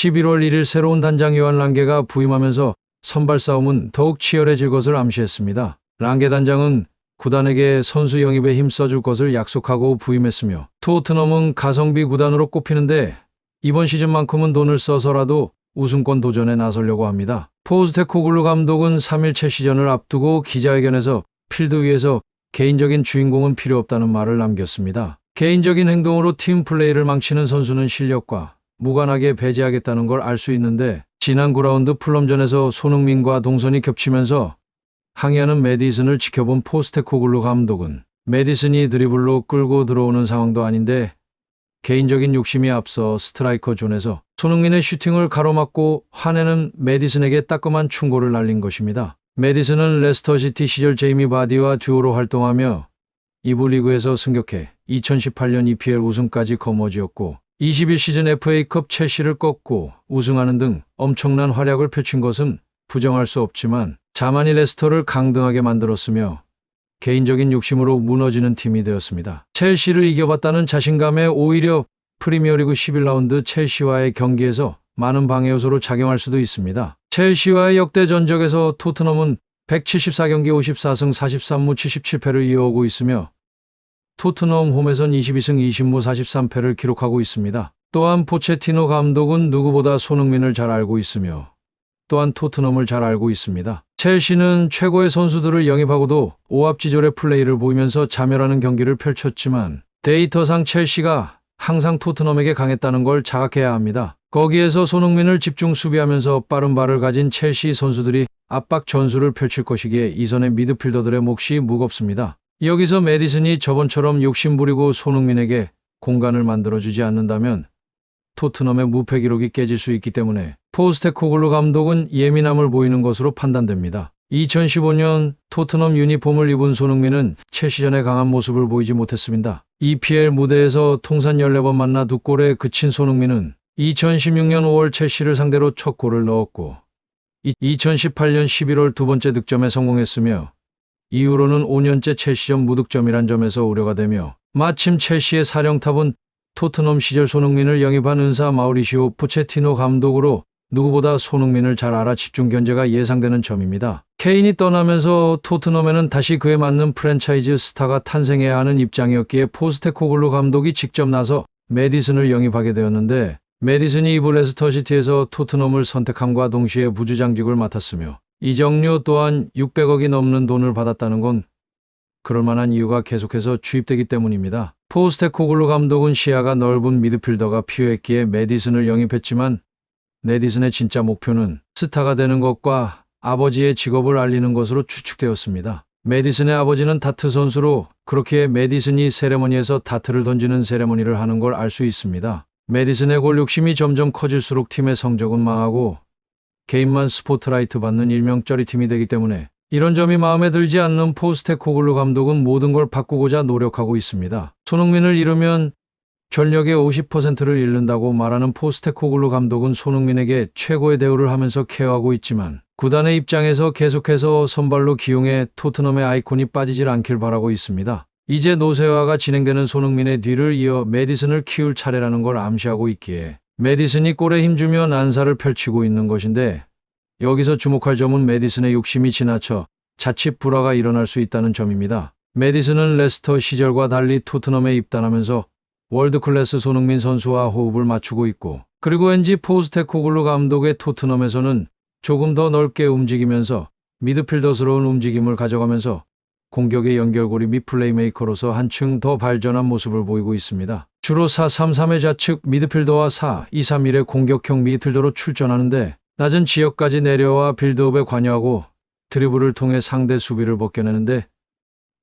11월 1일 새로운 단장 요한 랑게가 부임하면서 선발 싸움은 더욱 치열해질 것을 암시했습니다. 랑게 단장은 구단에게 선수 영입에 힘써줄 것을 약속하고 부임했으며 토트넘은 가성비 구단으로 꼽히는데 이번 시즌만큼은 돈을 써서라도 우승권 도전에 나서려고 합니다. 포스테코글루 감독은 3일 첼시전을 앞두고 기자회견에서 필드 위에서 개인적인 주인공은 필요 없다는 말을 남겼습니다. 개인적인 행동으로 팀 플레이를 망치는 선수는 실력과 무관하게 배제하겠다는 걸 알 수 있는데 지난 9라운드 풀럼전에서 손흥민과 동선이 겹치면서 항의하는 매디슨을 지켜본 포스테코글루 감독은 매디슨이 드리블로 끌고 들어오는 상황도 아닌데 개인적인 욕심이 앞서 스트라이커 존에서 손흥민의 슈팅을 가로막고 화내는 매디슨에게 따끔한 충고를 날린 것입니다. 매디슨은 레스터시티 시절 제이미 바디와 듀오로 활동하며 2부 리그에서 승격해 2018년 EPL 우승까지 거머쥐었고 21시즌 FA컵 첼시를 꺾고 우승하는 등 엄청난 활약을 펼친 것은 부정할 수 없지만 자만이 레스터를 강등하게 만들었으며 개인적인 욕심으로 무너지는 팀이 되었습니다. 첼시를 이겨봤다는 자신감에 오히려 프리미어리그 11라운드 첼시와의 경기에서 많은 방해 요소로 작용할 수도 있습니다. 첼시와의 역대 전적에서 토트넘은 174경기 54승 43무 77패를 이어오고 있으며 토트넘 홈에선 22승 20무 43패를 기록하고 있습니다. 또한 포체티노 감독은 누구보다 손흥민을 잘 알고 있으며 또한 토트넘을 잘 알고 있습니다. 첼시는 최고의 선수들을 영입하고도 오합지졸의 플레이를 보이면서 자멸하는 경기를 펼쳤지만 데이터상 첼시가 항상 토트넘에게 강했다는 걸 자각해야 합니다. 거기에서 손흥민을 집중 수비하면서 빠른 발을 가진 첼시 선수들이 압박 전술을 펼칠 것이기에 이선의 미드필더들의 몫이 무겁습니다. 여기서 매디슨이 저번처럼 욕심부리고 손흥민에게 공간을 만들어주지 않는다면 토트넘의 무패 기록이 깨질 수 있기 때문에 포스테코글루 감독은 예민함을 보이는 것으로 판단됩니다. 2015년 토트넘 유니폼을 입은 손흥민은 첼시전에 강한 모습을 보이지 못했습니다. EPL 무대에서 통산 14번 만나 2골에 그친 손흥민은 2016년 5월 첼시를 상대로 첫 골을 넣었고 2018년 11월 두 번째 득점에 성공했으며 이후로는 5년째 첼시전 무득점이란 점에서 우려가 되며 마침 첼시의 사령탑은 토트넘 시절 손흥민을 영입한 은사 마우리시오 포체티노 감독으로 누구보다 손흥민을 잘 알아 집중 견제가 예상되는 점입니다. 케인이 떠나면서 토트넘에는 다시 그에 맞는 프랜차이즈 스타가 탄생해야 하는 입장이었기에 포스테코글루 감독이 직접 나서 매디슨을 영입하게 되었는데 매디슨이 이부 레스터시티에서 토트넘을 선택함과 동시에 부주장직을 맡았으며 이적료 또한 600억이 넘는 돈을 받았다는 건 그럴 만한 이유가 계속해서 주입되기 때문입니다. 포스테코글루 감독은 시야가 넓은 미드필더가 필요했기에 매디슨을 영입했지만 매디슨의 진짜 목표는 스타가 되는 것과 아버지의 직업을 알리는 것으로 추측되었습니다. 매디슨의 아버지는 다트 선수로 그렇게 매디슨이 세레머니에서 다트를 던지는 세레머니를 하는 걸 알 수 있습니다. 매디슨의 골 욕심이 점점 커질수록 팀의 성적은 망하고 개인만 스포트라이트 받는 일명 쩌리팀이 되기 때문에 이런 점이 마음에 들지 않는 포스테코글루 감독은 모든 걸 바꾸고자 노력하고 있습니다. 손흥민을 잃으면 전력의 50%를 잃는다고 말하는 포스테코글루 감독은 손흥민에게 최고의 대우를 하면서 케어하고 있지만 구단의 입장에서 계속해서 선발로 기용해 토트넘의 아이콘이 빠지질 않길 바라고 있습니다. 이제 노쇠화가 진행되는 손흥민의 뒤를 이어 매디슨을 키울 차례라는 걸 암시하고 있기에 매디슨이 골에 힘주며 난사를 펼치고 있는 것인데 여기서 주목할 점은 매디슨의 욕심이 지나쳐 자칫 불화가 일어날 수 있다는 점입니다. 매디슨은 레스터 시절과 달리 토트넘에 입단하면서 월드클래스 손흥민 선수와 호흡을 맞추고 있고 그리고 왠지 포스테코글루 감독의 토트넘에서는 조금 더 넓게 움직이면서 미드필더스러운 움직임을 가져가면서 공격의 연결고리 및 플레이메이커로서 한층 더 발전한 모습을 보이고 있습니다. 주로 4-3-3의 좌측 미드필더와 4-2-3-1의 공격형 미드필더로 출전하는데 낮은 지역까지 내려와 빌드업에 관여하고 드리블을 통해 상대 수비를 벗겨내는데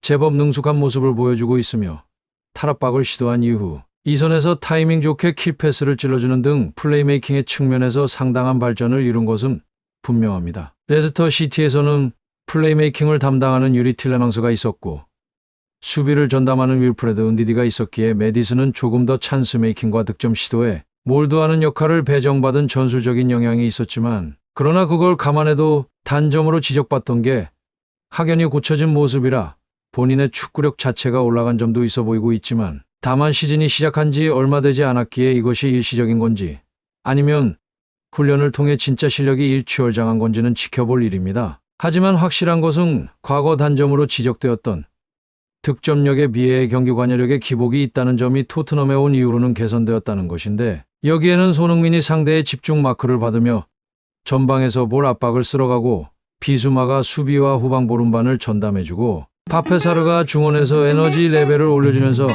제법 능숙한 모습을 보여주고 있으며 탈압박을 시도한 이후 이선에서 타이밍 좋게 킬패스를 찔러주는 등 플레이메이킹의 측면에서 상당한 발전을 이룬 것은 분명합니다. 레스터 시티에서는 플레이메이킹을 담당하는 유리 틸레망스가 있었고 수비를 전담하는 윌프레드 은디디가 있었기에 매디슨은 조금 더 찬스 메이킹과 득점 시도에 몰두하는 역할을 배정받은 전술적인 영향이 있었지만 그러나 그걸 감안해도 단점으로 지적받던 게 확연히 고쳐진 모습이라 본인의 축구력 자체가 올라간 점도 있어 보이고 있지만 다만 시즌이 시작한 지 얼마 되지 않았기에 이것이 일시적인 건지 아니면 훈련을 통해 진짜 실력이 일취월장한 건지는 지켜볼 일입니다. 하지만 확실한 것은 과거 단점으로 지적되었던 득점력에 비해 경기 관여력에 기복이 있다는 점이 토트넘에 온 이후로는 개선되었다는 것인데, 여기에는 손흥민이 상대의 집중 마크를 받으며 전방에서 볼 압박을 쓸어가고 비수마가 수비와 후방 보름반을 전담해주고 파페사르가 중원에서 에너지 레벨을 올려주면서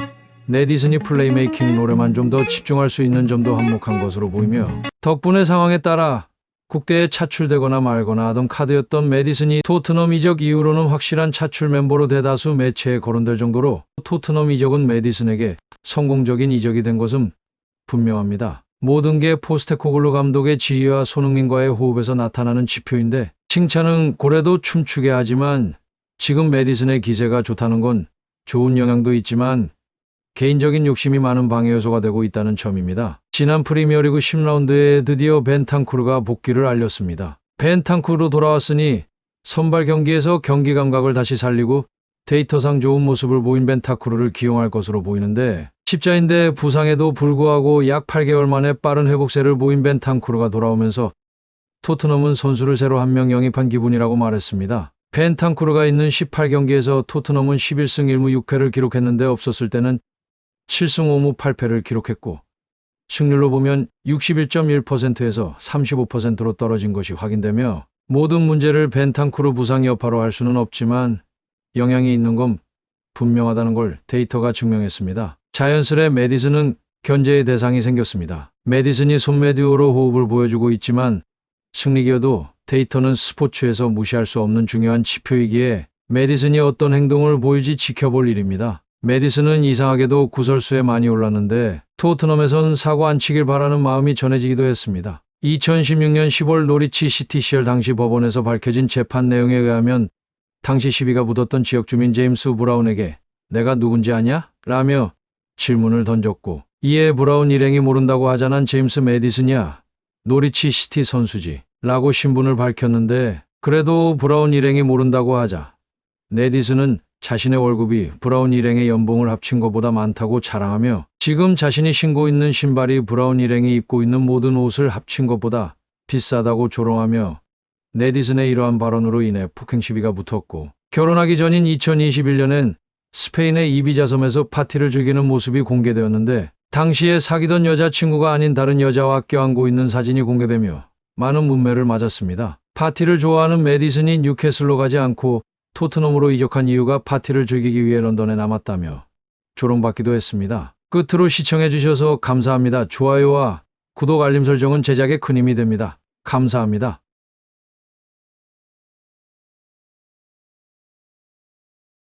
네디슨이 플레이메이킹 롤에만 좀 더 집중할 수 있는 점도 한몫한 것으로 보이며, 덕분에 상황에 따라 국대에 차출되거나 말거나 하던 카드였던 메디슨이 토트넘 이적 이후로는 확실한 차출 멤버로 대다수 매체에 거론될 정도로 토트넘 이적은 메디슨에게 성공적인 이적이 된 것은 분명합니다. 모든 게 포스테코글루 감독의 지휘와 손흥민과의 호흡에서 나타나는 지표인데, 칭찬은 고래도 춤추게 하지만 지금 메디슨의 기세가 좋다는 건 좋은 영향도 있지만 개인적인 욕심이 많은 방해 요소가 되고 있다는 점입니다. 지난 프리미어리그 10라운드에 드디어 벤탄쿠르가 복귀를 알렸습니다. 벤탄쿠르 돌아왔으니 선발 경기에서 경기 감각을 다시 살리고 데이터상 좋은 모습을 보인 벤탄쿠르를 기용할 것으로 보이는데, 십자인대 부상에도 불구하고 약 8개월 만에 빠른 회복세를 보인 벤탄쿠르가 돌아오면서 토트넘은 선수를 새로 한 명 영입한 기분이라고 말했습니다. 벤탄쿠르가 있는 18경기에서 토트넘은 11승 1무 6패를 기록했는데, 없었을 때는 7승 5무 8패를 기록했고 승률로 보면 61.1%에서 35%로 떨어진 것이 확인되며, 모든 문제를 벤탄쿠르 부상 여파로 할 수는 없지만 영향이 있는 건 분명하다는 걸 데이터가 증명했습니다. 자연스레 메디슨은 견제의 대상이 생겼습니다. 메디슨이 손메듀오로 호흡을 보여주고 있지만 승리기여도 데이터는 스포츠에서 무시할 수 없는 중요한 지표이기에 메디슨이 어떤 행동을 보일지 지켜볼 일입니다. 메디슨은 이상하게도 구설수에 많이 올랐는데 토트넘에선 사고 안 치길 바라는 마음이 전해지기도 했습니다. 2016년 10월 노리치 시티 시절 당시 법원에서 밝혀진 재판 내용에 의하면 당시 시비가 묻었던 지역 주민 제임스 브라운에게 내가 누군지 아냐? 라며 질문을 던졌고, 이에 브라운 일행이 모른다고 하자난 제임스 메디슨이야. 노리치 시티 선수지. 라고 신분을 밝혔는데, 그래도 브라운 일행이 모른다고 하자 메디슨은 자신의 월급이 브라운 일행의 연봉을 합친 것보다 많다고 자랑하며, 지금 자신이 신고 있는 신발이 브라운 일행이 입고 있는 모든 옷을 합친 것보다 비싸다고 조롱하며, 메디슨의 이러한 발언으로 인해 폭행 시비가 붙었고, 결혼하기 전인 2021년엔 스페인의 이비자 섬에서 파티를 즐기는 모습이 공개되었는데, 당시에 사귀던 여자친구가 아닌 다른 여자와 껴안고 있는 사진이 공개되며 많은 문매를 맞았습니다. 파티를 좋아하는 메디슨이 뉴캐슬로 가지 않고 토트넘으로 이적한 이유가 파티를 즐기기 위해 런던에 남았다며 조롱받기도 했습니다. 끝으로 시청해주셔서 감사합니다. 좋아요와 구독 알림 설정은 제작에 큰 힘이 됩니다. 감사합니다.